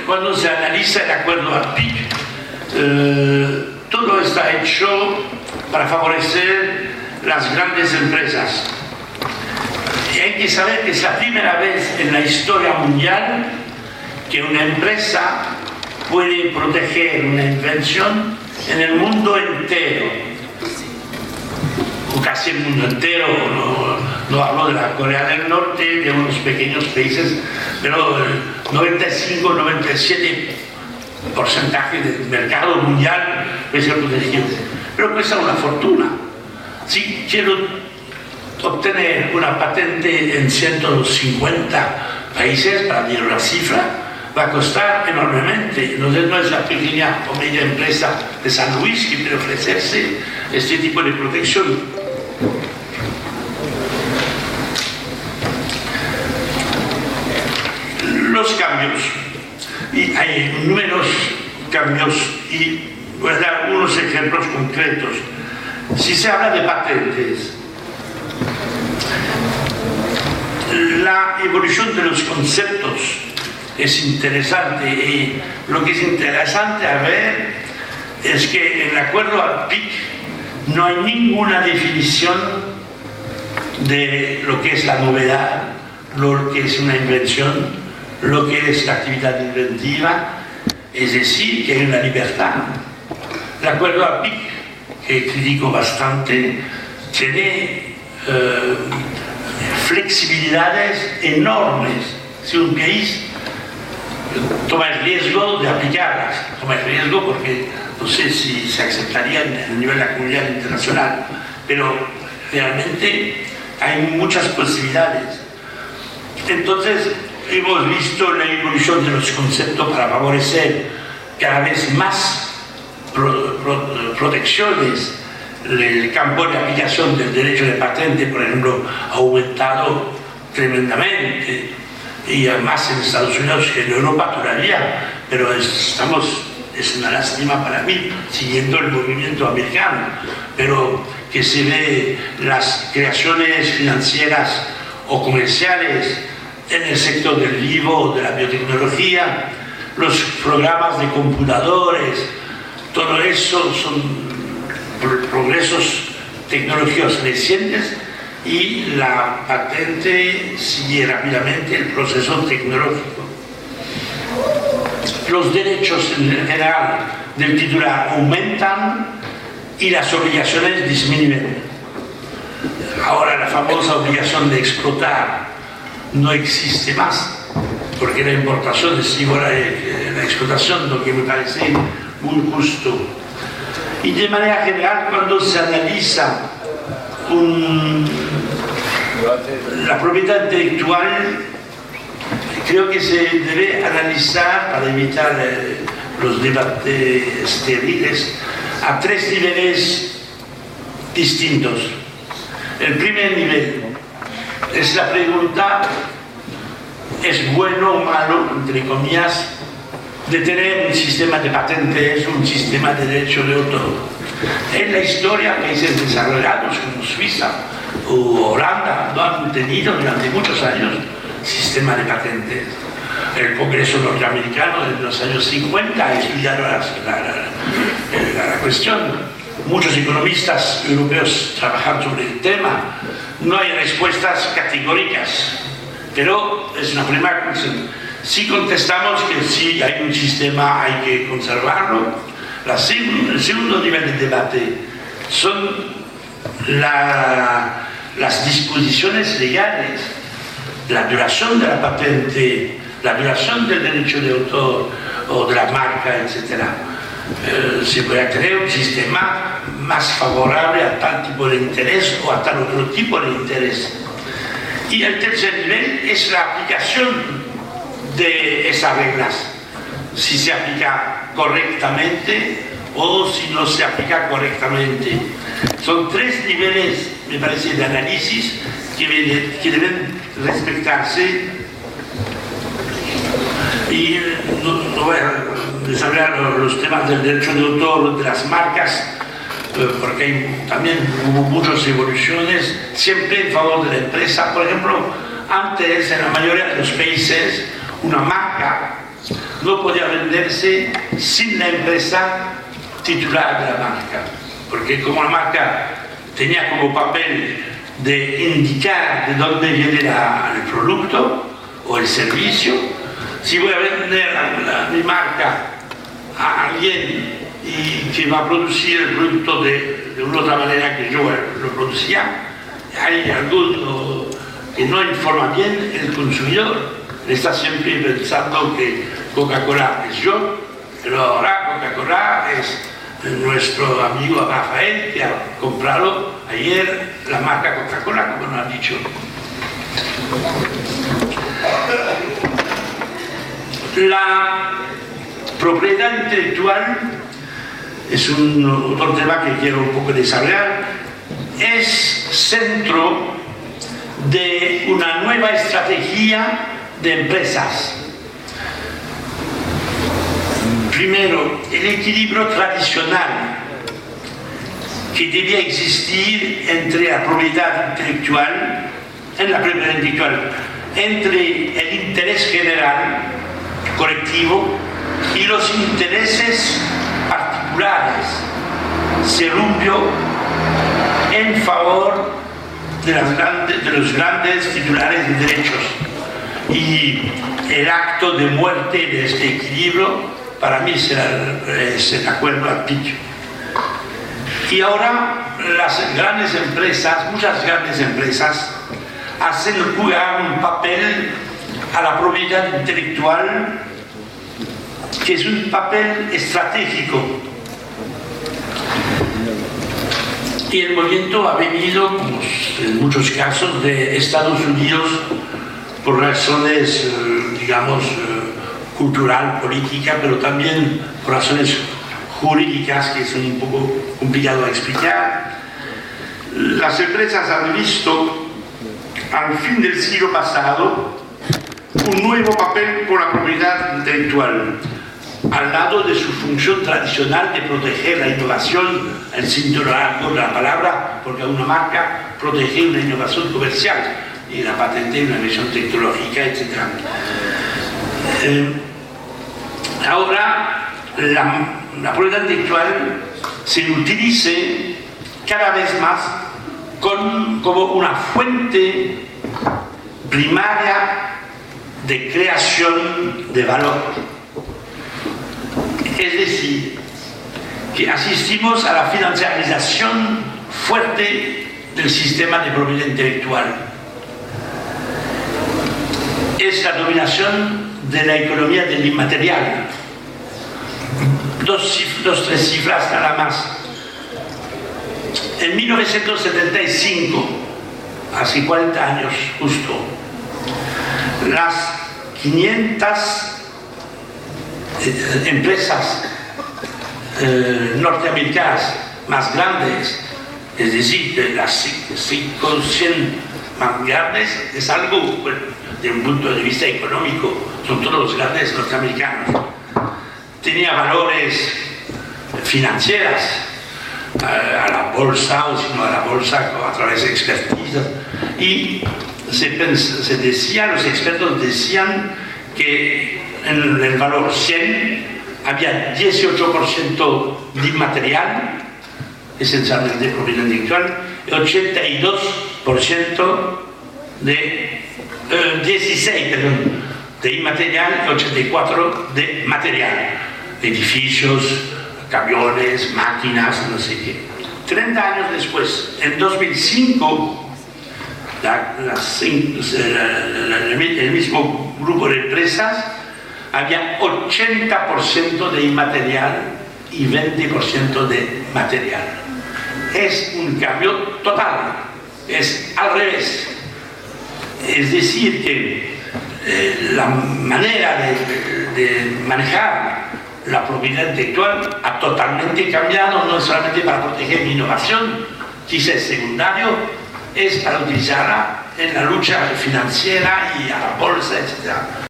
cuando se analiza el acuerdo APIC, todo está hecho para favorecer las grandes empresas. Y hay que saber que es la primera vez en la historia mundial que una empresa puede proteger una invención en el mundo entero, o casi el mundo entero. No hablo de la Corea del Norte, de unos pequeños países, pero el 95-97% del mercado mundial puede ser protegido. Pero cuesta una fortuna. Si quiero obtener una patente en 150 países, para decir una cifra, va a costar enormemente. Entonces no es la pequeña o media empresa de San Luis que puede ofrecerse este tipo de protección. Los cambios, y hay numerosos cambios, y voy a dar unos ejemplos concretos. Si se habla de patentes, la evolución de los conceptos es interesante, y lo que es interesante a ver es que en el acuerdo APIC no hay ninguna definición de lo que es la novedad, lo que es una invención, lo que es la actividad inventiva, es decir, que hay una libertad. El acuerdo APIC, que critico bastante, tiene flexibilidades enormes. Si un país toma el riesgo de aplicarlas, toma el riesgo porque no sé si se aceptaría a nivel de la comunidad internacional, pero realmente hay muchas posibilidades. Entonces, hemos visto la evolución de los conceptos para favorecer cada vez más protecciones. El campo de aplicación del derecho de patente, por ejemplo, ha aumentado tremendamente, y además en Estados Unidos que en Europa todavía, pero es una lástima para mí, siguiendo el movimiento americano, pero que se ve las creaciones financieras o comerciales en el sector del libro, de la biotecnología, los programas de computadores, todo eso son progresos tecnológicos recientes, y la patente sigue rápidamente el proceso tecnológico. Los derechos en general del titular aumentan y las obligaciones disminuyen. Ahora la famosa obligación de explotar no existe más, porque la importación es igual a la explotación, lo que me parece muy justo. Y de manera general, cuando se analiza la propiedad intelectual, creo que se debe analizar, para evitar los debates estériles, a tres niveles distintos. El primer nivel es la pregunta: ¿es bueno o malo, entre comillas, de tener un sistema de patentes, un sistema de derecho de autor? En la historia, países desarrollados como Suiza o Holanda no han tenido durante muchos años sistema de patentes. El Congreso norteamericano en los años 50 ha estudiado la cuestión. Muchos economistas europeos trabajan sobre el tema. No hay respuestas categóricas, pero es una primera cuestión. Si contestamos que sí hay un sistema, hay que conservarlo. El segundo nivel de debate son las disposiciones legales, la duración de la patente, la duración del derecho de autor o de la marca, etc. Se puede tener un sistema más favorable a tal tipo de interés o a tal otro tipo de interés. Y el tercer nivel es la aplicación de esas reglas, si se aplica correctamente o si no se aplica correctamente. Son tres niveles, me parece, de análisis que deben respetarse, y no voy a desarrollar los temas del derecho de autor, de las marcas, porque también hubo muchas evoluciones, siempre en favor de la empresa. Por ejemplo, antes en la mayoría de los países una marca no podía venderse sin la empresa titular de la marca, porque como la marca tenía como papel de indicar de dónde viene el producto o el servicio, si voy a vender mi marca a alguien y que va a producir el producto de una otra manera que yo lo producía, hay algo que no informa bien el consumidor. Está siempre pensando que Coca-Cola es yo, pero ahora Coca-Cola es nuestro amigo Rafael, que ha comprado ayer la marca Coca-Cola, como nos ha dicho. La propiedad intelectual es otro tema que quiero un poco desarrollar. Es centro de una nueva estrategia de empresas. Primero, el equilibrio tradicional que debía existir entre la propiedad intelectual, entre el interés general, colectivo, y los intereses particulares, se rompió en favor de los grandes titulares de derechos. Y el acto de muerte de este equilibrio para mí es el acuerdo al pitch. Y ahora las grandes empresas, muchas grandes empresas, hacen jugar un papel a la propiedad intelectual que es un papel estratégico. Y el movimiento ha venido, como en muchos casos, de Estados Unidos por razones, digamos, cultural, política, pero también por razones jurídicas que son un poco complicado de explicar. Las empresas han visto al fin del siglo pasado un nuevo papel por la propiedad intelectual, al lado de su función tradicional de proteger la innovación, el sentido largo de la palabra, porque una marca protege una innovación comercial y la patente una innovación tecnológica, etc. Ahora la propiedad intelectual se utiliza cada vez más como una fuente primaria de creación de valor. Es decir, que asistimos a la financiarización fuerte del sistema de propiedad intelectual. Es la dominación de la economía del inmaterial. Tres cifras nada más. En 1975, hace 40 años justo, las 500 empresas norteamericanas más grandes, es decir, de las 100 más grandes, es algo, bueno, de un punto de vista económico, son todos los grandes norteamericanos. Tenía valores financieras a la bolsa, o sino a la bolsa a través de expertise, y se decía, los expertos decían que en el valor 100 había 18% de inmaterial, esencialmente de propiedad intelectual, y 82% de 16, perdón, de inmaterial y 84% de material, edificios, camiones, máquinas, no sé qué. 30 años después, en 2005, el mismo grupo de empresas había 80% de inmaterial y 20% de material. Es un cambio total, es al revés. Es decir, que la manera de manejar la propiedad intelectual ha totalmente cambiado, no solamente para proteger mi innovación, quizás secundario, es para utilizarla en la lucha financiera y a la bolsa, etc.